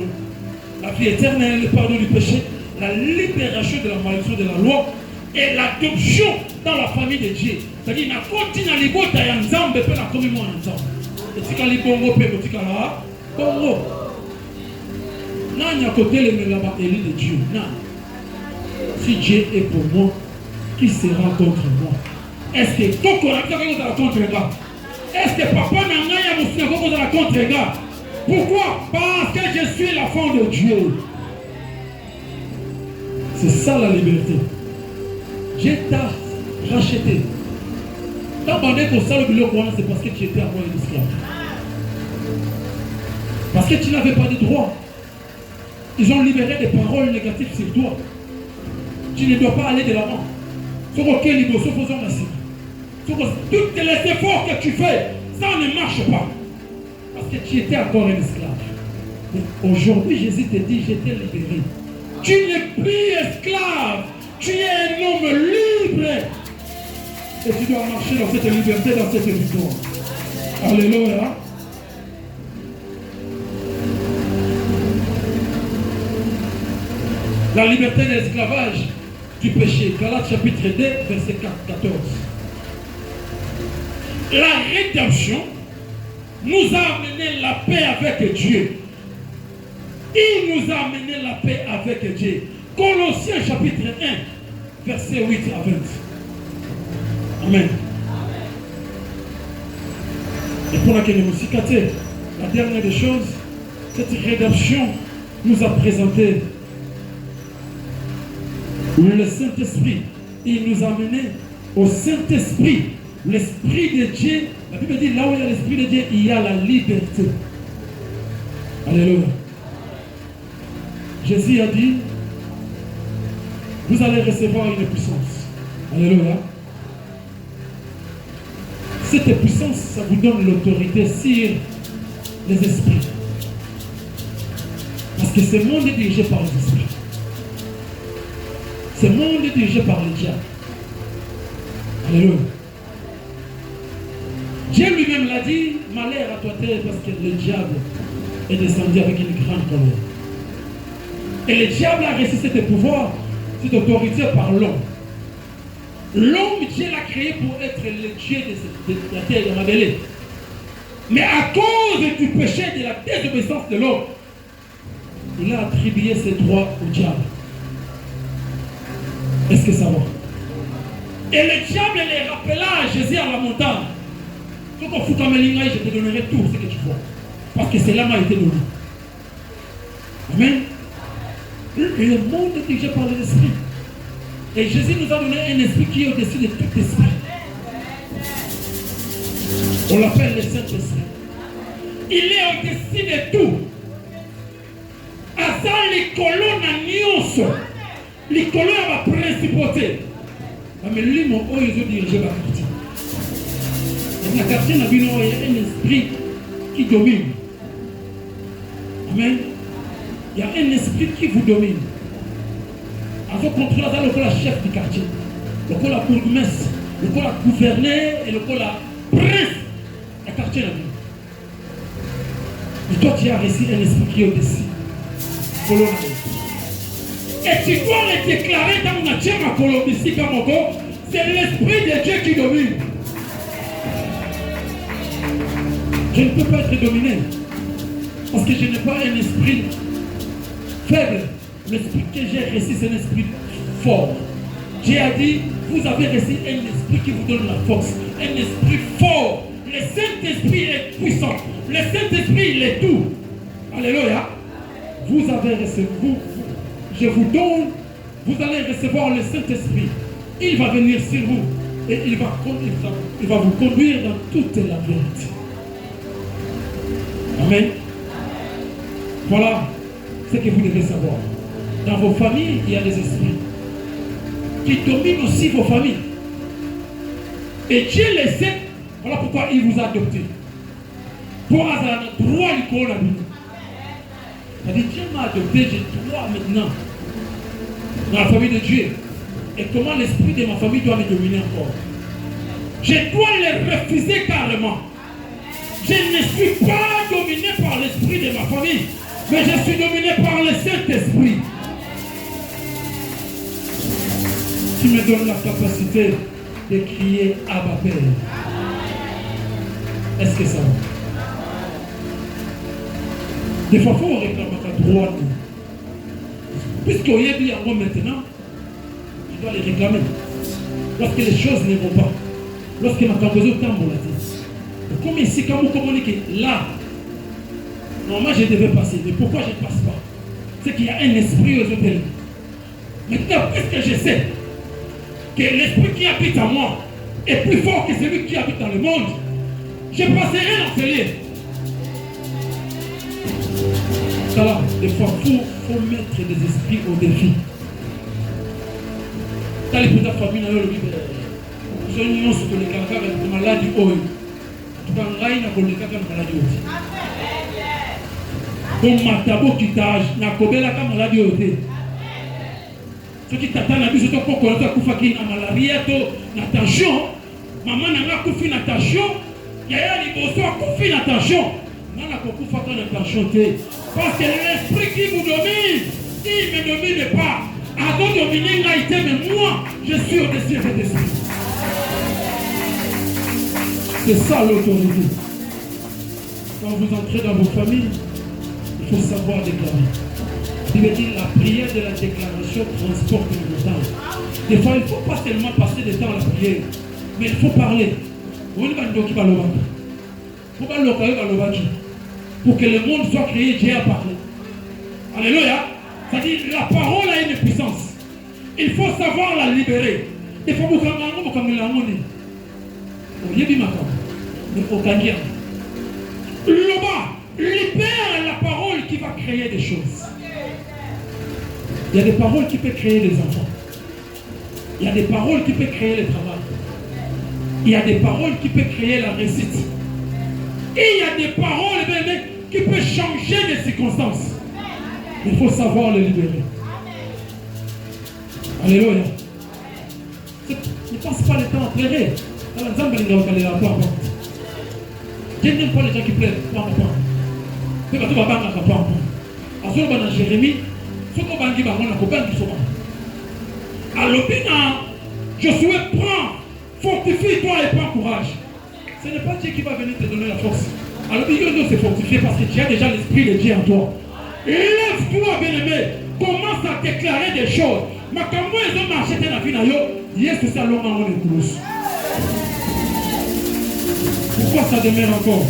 la vie éternelle, le pardon du péché, la libération de la malédiction de la loi et l'adoption dans la famille de Dieu. C'est-à-dire, il y a continue à l'égota et en Zambé, et la communion en Zambé. Et si il y a bongo, et si là, bongo. Non, il y a côté le là-bas, élu de Dieu. Non. Si Dieu est pour moi, qui sera contre moi? Est-ce que Toko n'a pas contre moi? Est-ce que papa n'a pas contre moi? Pourquoi? Parce que je suis l'enfant de Dieu. C'est ça la liberté. Dieu t'a racheté. Quand on dit que ça le billet, c'est parce que tu étais avant un esclave. Parce que tu n'avais pas de droit. Ils ont libéré des paroles négatives sur toi. Tu ne dois pas aller de l'avant. Tous les efforts que tu fais, ça ne marche pas. Parce que tu étais encore un esclave. Mais aujourd'hui, Jésus te dit, je t'ai libéré. Tu n'es plus esclave. Tu es un homme libre. Et tu dois marcher dans cette liberté, dans cette victoire. Alléluia. La liberté de l'esclavage du péché. Galates chapitre 2, verset 14. La rédemption nous a amené la paix avec Dieu. Il nous a amené la paix avec Dieu. Colossiens chapitre 1, verset 8 à 20. Amen. Et pour laquelle nous cicater, la dernière des choses, cette rédemption nous a présenté le Saint-Esprit. Il nous a amené au Saint-Esprit. L'Esprit de Dieu, la Bible dit, là où il y a l'Esprit de Dieu, il y a la liberté. Alléluia. Jésus a dit, vous allez recevoir une puissance. Alléluia. Cette puissance, ça vous donne l'autorité sur les esprits. Parce que ce monde est dirigé par les esprits. Ce monde est dirigé par les diables. Alléluia. Dieu lui-même l'a dit, malheur à toi terre, parce que le diable est descendu avec une grande colère. Et le diable a reçu cet pouvoir, cette autorité par l'homme. L'homme, Dieu l'a créé pour être le Dieu de la terre de Magdalene. Mais à cause du péché, de la désobéissance de l'homme, il a attribué ses droits au diable. Est-ce que ça va? Et le diable les rappela à Jésus à la montagne. Je te donnerai tout ce que tu vois. Parce que cela m'a été donné. Amen. Le monde est dirigé par l'esprit. Et Jésus nous a donné un esprit qui est au-dessus de tout esprit. On l'appelle le Saint-Esprit. Il est au-dessus de tout. Asa likolo na nyonso. Likolo ya ba principauté. Mais lui mon oyo zo diriger ba quartier. Dans la quartier na bino il y a un esprit qui domine. Amen. Il y a un esprit qui vous domine. Asa contrôle asa le chef du quartier. Le bourgmestre, le gouverneur et le prince. Le quartier na bino. Et toi, tu as reçu un esprit qui est au-dessus. Et tu dois le déclarer dans la terre à Colombie, c'est l'esprit de Dieu qui domine. Je ne peux pas être dominé. Parce que je n'ai pas un esprit faible. L'esprit que j'ai reçu, c'est un esprit fort. Dieu a dit, vous avez reçu un esprit qui vous donne la force. Un esprit fort. Le Saint-Esprit est puissant. Le Saint-Esprit, il est tout. Alléluia. Vous avez reçu, je vous donne, vous allez recevoir le Saint-Esprit. Il va venir sur vous et il va vous conduire dans toute la vérité. Amen. Voilà ce que vous devez savoir. Dans vos familles, il y a des esprits qui dominent aussi vos familles. Et Dieu les sait. Voilà pourquoi il vous a adopté. Pour avoir le droit du corps. C'est-à-dire, Dieu m'a adopté, j'ai droit maintenant dans la famille de Dieu. Et comment l'esprit de ma famille doit me dominer encore? Je dois le refuser carrément. Je ne suis pas dominé par l'esprit de ma famille, mais je suis dominé par le Saint-Esprit. Tu me donnes la capacité de crier Abba Père. Est-ce que ça va? Des fois, il faut réclamer ta droit. Puisqu'il y a bien maintenant, tu dois les réclamer. Lorsque les choses ne vont pas, lorsque ma campagne est en comme ici, quand vous communiquez, là, normalement je devais passer, mais pourquoi je ne passe pas? C'est qu'il y a un esprit aux hôtels. Maintenant, puisque je sais que l'esprit qui habite en moi est plus fort que celui qui habite dans le monde, je passerai l'enseigner. Alors, des fois, il faut mettre des esprits au défi. Dans les petites familles, nous avons sur les cancans de maladie. Nous avons des maladies. Comme Matabo qui tâche, nous avons des maladies. Ce qui t'attend, c'est que tu as une maladie, une tension. Maman n'a pas de tension. Il y a des besoins de tension. Non, la coco fait une attention. Parce que l'esprit qui vous domine, il ne me domine pas. Avant de dominer l'haïté, mais moi, je suis au-dessus de cet esprit. C'est ça l'autorité. Quand vous entrez dans vos familles, il faut savoir déclarer. Il veut dire la prière de la déclaration transporte le temps. Des fois, il ne faut pas seulement passer du temps à la prière, mais il faut parler. Pour que le monde soit créé, Dieu a parlé. Alléluia. C'est-à-dire la parole a une puissance. Il faut savoir la libérer. Il faut vous libère la parole qui va créer des choses. Il y a des paroles qui peuvent créer des enfants. Il y a des paroles qui peuvent créer le travail. Il y a des paroles qui peuvent créer la réussite. Et il y a des paroles qui peuvent changer les circonstances. Il faut savoir les libérer. Alléluia. Ne passe pas le temps à pleurer. Je n'aime pas les gens qui pleurent. Jérémie, Josué, prends, fortifie-toi et prends courage. Ce n'est pas Dieu qui va venir te donner la force. Alors, il doit se fortifier parce que tu as déjà l'esprit de Dieu en toi. Lève-toi, bien-aimé. commence à déclarer des choses. Mais quand ils ont marché dans la vie, Jésus s'est allongé en éclose. Pourquoi ça demeure encore?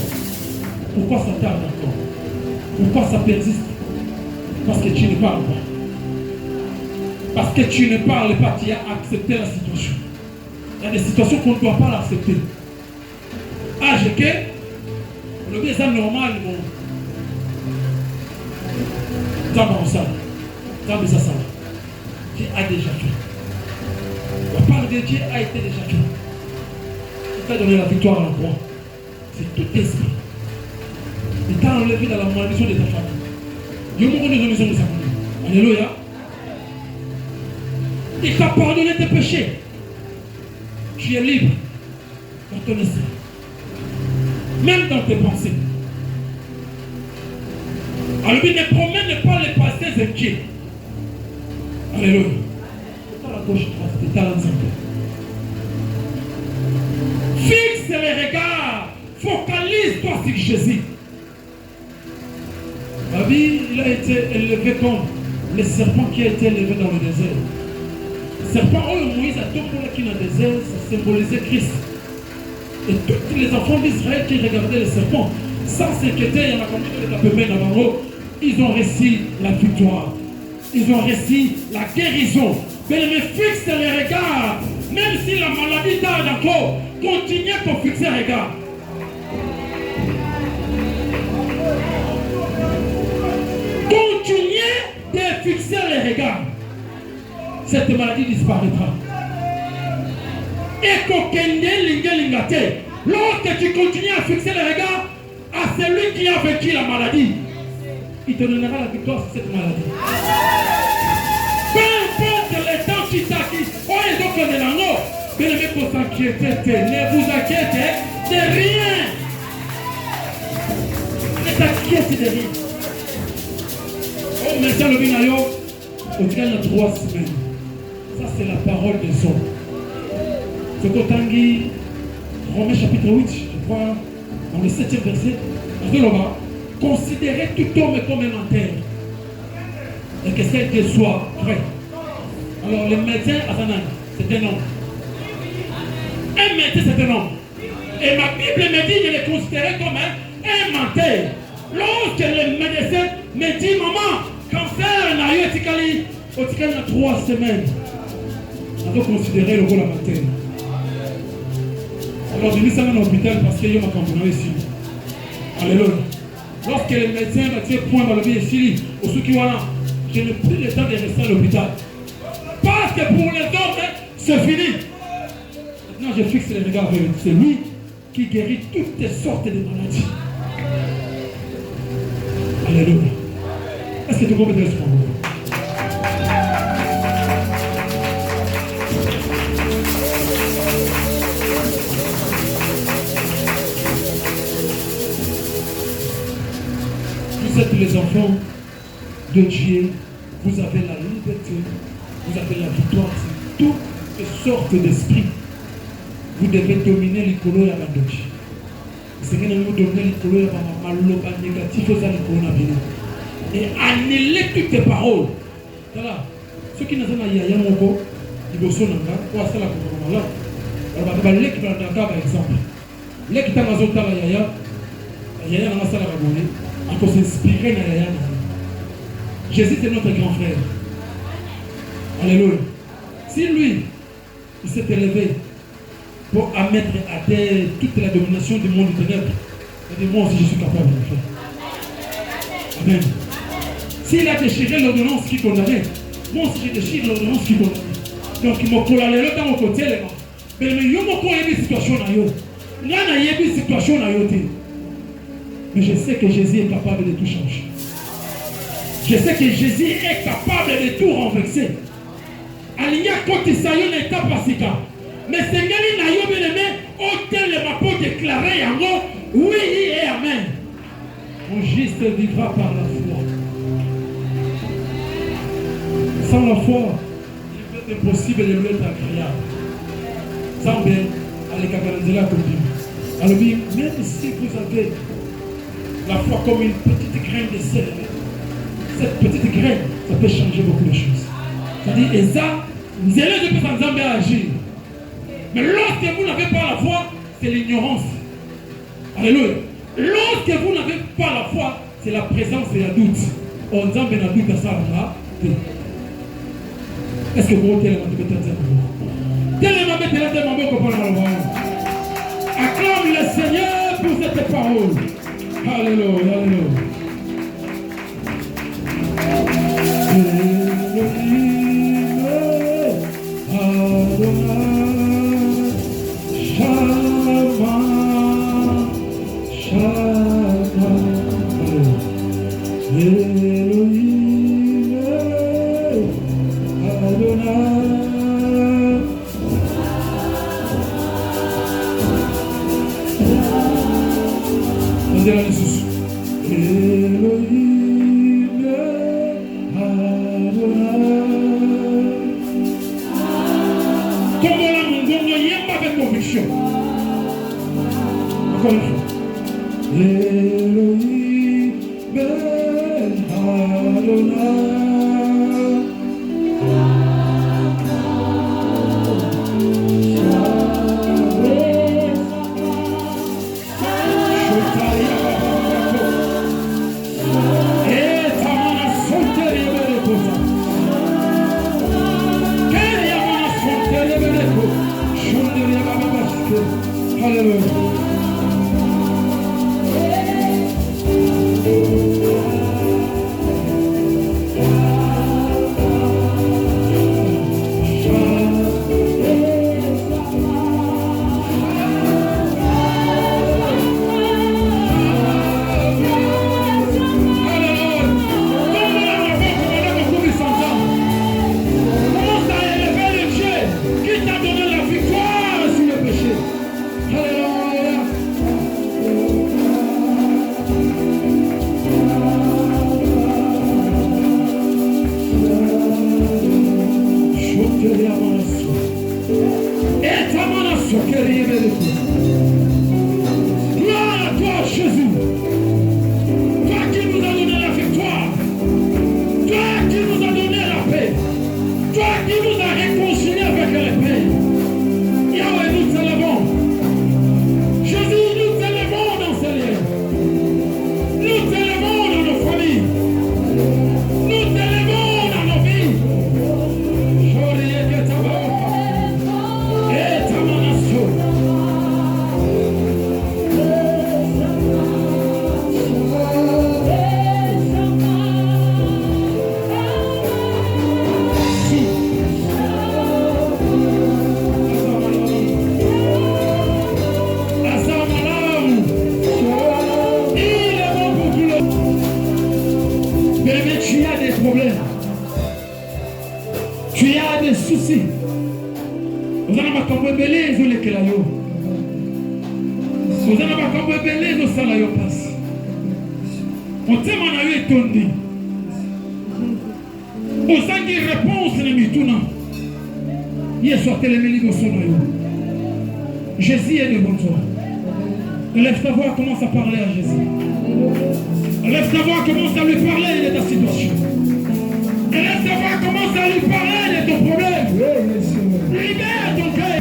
Pourquoi ça tarde encore? Pourquoi ça persiste? Parce que tu ne parles pas. Parce que tu ne parles pas, tu as accepté la situation. Il y a des situations qu'on ne doit pas l'accepter. Ah, j'ai que le bien, c'est normal, mon. Ça va, ça. Ça va, ça. Dieu a déjà fait. La parole de Dieu a été déjà faite. Il t'a donné la victoire à la croix. C'est tout esprit. Il t'a enlevé dans la malédiction de ta famille. Dieu m'a donné de sa famille. Alléluia. Il t'a pardonné tes péchés. Tu es libre dans ton esprit. Même dans tes pensées. Alors il ne promène pas les passés inquiets. Alléluia. C'est à la gauche, c'est à l'ensemble. Fixe les regards. Focalise-toi sur Jésus. La vie, il a été élevé comme le serpent qui a été élevé dans le désert. Le serpent, Moïse a tombé qui dans le désert, ça symbolisait Christ. Et tous les enfants d'Israël qui regardaient le serpent, sans s'inquiéter, il y en a comme ils ont reçu la victoire. Ils ont reçu la guérison. Mais fixe les regards. Même si la maladie tarde encore, continuez à fixer les regards. Continuez de fixer les regards. Cette maladie disparaîtra. Et lorsque tu continues à fixer les regards à celui qui a vaincu la maladie, il te donnera la victoire sur cette maladie. Peu importe le temps qui t'acquitte, oh, ils ont fait de l'amour. Mais ne vous inquiétez, ne vous inquiétez de rien. Ne t'inquiète de rien. Oh, maintenant le binayo, on gagne 3 semaines. Ça, c'est la parole des hommes. C'est au Tanguy, Romains chapitre 8, je crois, dans le 7e verset. Considérez tout homme comme un menteur. Et que celle de soit vrai. Alors, le médecin, c'est un homme. Un médecin, c'est un homme. Et ma Bible me dit de le considérer comme un menteur. Lorsque le médecin me dit, maman, cancer, n'a eu 3 semaines. On doit considérer le rôle menteur. Alors, je dis ça dans l'hôpital parce qu'il y a ma campagne ici. Alléluia. Lorsque le médecin va dire point dans le vie ici, au ceux qui voilà, je n'ai plus le temps de rester à l'hôpital. Parce que pour les autres, c'est fini. Maintenant, je fixe les regards vers celui qui guérit toutes sortes de maladies. Alléluia. Est-ce que tu comprends ce qu'on veut? Vous êtes les enfants de Dieu, vous avez la liberté, vous avez la victoire sur toutes sortes d'esprits. Vous devez dominer les couleurs et la doji. C'est que nous dominer les couleurs et la négatif aux années et annuler toutes tes paroles. Voilà. Ceux qui n'ont pas yaya moko, ils vont sonner ou à cela comme là. Alors, on va aller par exemple. Les qui t'ont azota la yaya, yaya n'a pas ça la babouille. Il faut s'inspirer dans la. Jésus est notre grand frère. Alléluia. Si lui, il s'est élevé pour mettre à terre toute la domination du monde du ténèbres, et moi aussi je suis capable de le faire. Amen. S'il a déchiré l'ordonnance qui condamnait, moi aussi je déchire l'ordonnance qui condamnait. Donc il m'a collé dans mon côté. Mais il m'a collé des situations. Il y a des situations. Mais je sais que Jésus est capable de tout changer. Je sais que Jésus est capable de tout renverser. Aligna côté ça y n'est pas passika. Mais Seigneur n'a eu bien aimé autant le m'a pas déclaré en gros oui et amen. Mon juste vivra par la foi. Sans la foi, il est impossible de lui être agréable. Sans bien, allez cacaranzer la copine. Alors même si vous avez la foi comme une petite graine de sel, cette petite graine, ça peut changer beaucoup de choses. C'est-à-dire, et ça, vous allez de plus en agir. Mais lorsque vous n'avez pas la foi, c'est l'ignorance. Alléluia. Lorsque vous n'avez pas la foi, c'est la présence et la doute. On dit que la doute à ça, là. Est-ce que vous êtes tellement acclame le Seigneur pour cette parole. Alléluia, alléluia. Jésus est devant toi. Lève ta voix, commence à parler à Jésus. Lève ta voix, commence à lui parler de ta situation. Lève ta voix, commence à lui parler de ton problème. Libère ton cœur.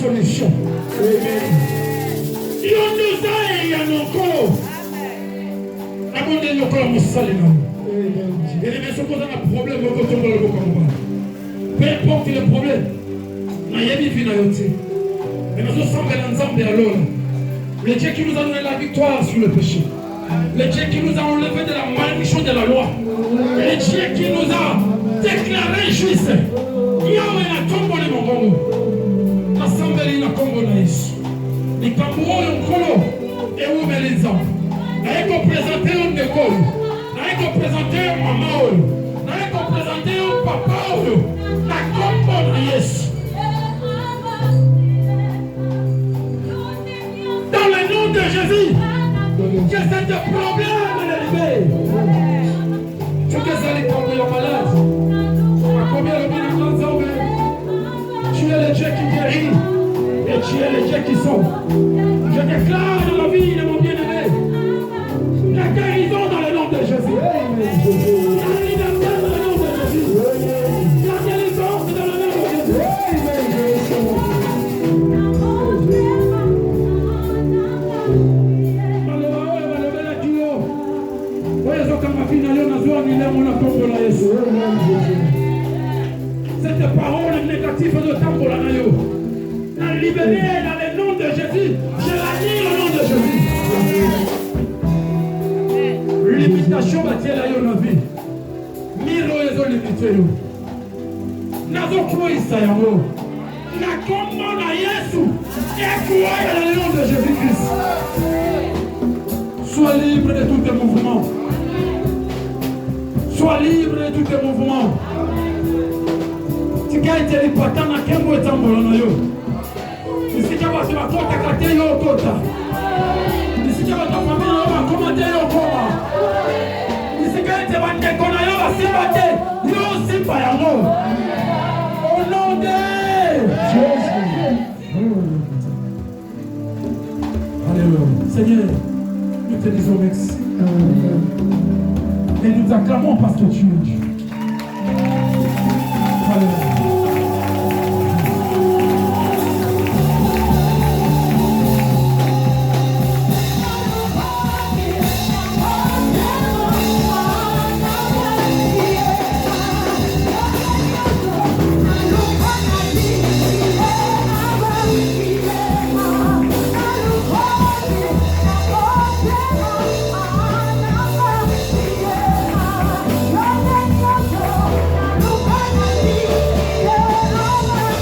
solution. Il y a nous a et il y a encore. Abondez nos corps, nous saluons. Et les messieurs, quand on a un problème, on va tomber le combat. Peu importe le problème, on y a des finalités. Et nous sommes ensemble alors. Le Dieu qui nous a donné la victoire sur le péché. Le Dieu qui nous a enlevé de la malédiction de la loi. Le Dieu qui nous a déclaré juste. Yahweh na kombo le mongongo. Assemblée na kombo na Yesu. Ni kambo yonkolo et où met les hommes. Na eko présenter un décor. Na eko présenter un maman. Na eko présenter un papa. Na kombo na Yesu. Dans le nom de Jésus. Que cet problème est libéré. Tu que ça les kambo ya malade. Combien le bien tu es le Dieu qui guérit et tu es le Dieu qui sauve. Je déclare dans la vie de mon bien-aimé la guérison dans le nom de Jésus. La liberté dans le nom de Jésus. La délivrance dans le nom de Jésus. Cette parole négative de Tambola Nayo, la libérer dans le nom de Jésus. Je la dis au nom de Jésus. Limitation bâtie la yo na vie. Miro ezo limité yo. Nazo kroisa yango. Na kombo na Yesu. Ekouaya dans le nom de Jésus-Christ. Sois libre de tous tes mouvements. Sois libre de tous tes mouvements. Tika ite patana kembo etambola na yo. Nisika basi bakota kate yo kota. Nisika bata famille yo bakoma te yo koma. Nisika ite bandeko na yo basimba te yo simba yango. Au nom de Jésus. Alléluia. Seigneur, nous te disons merci. Et nous acclamons parce que tu es Dieu.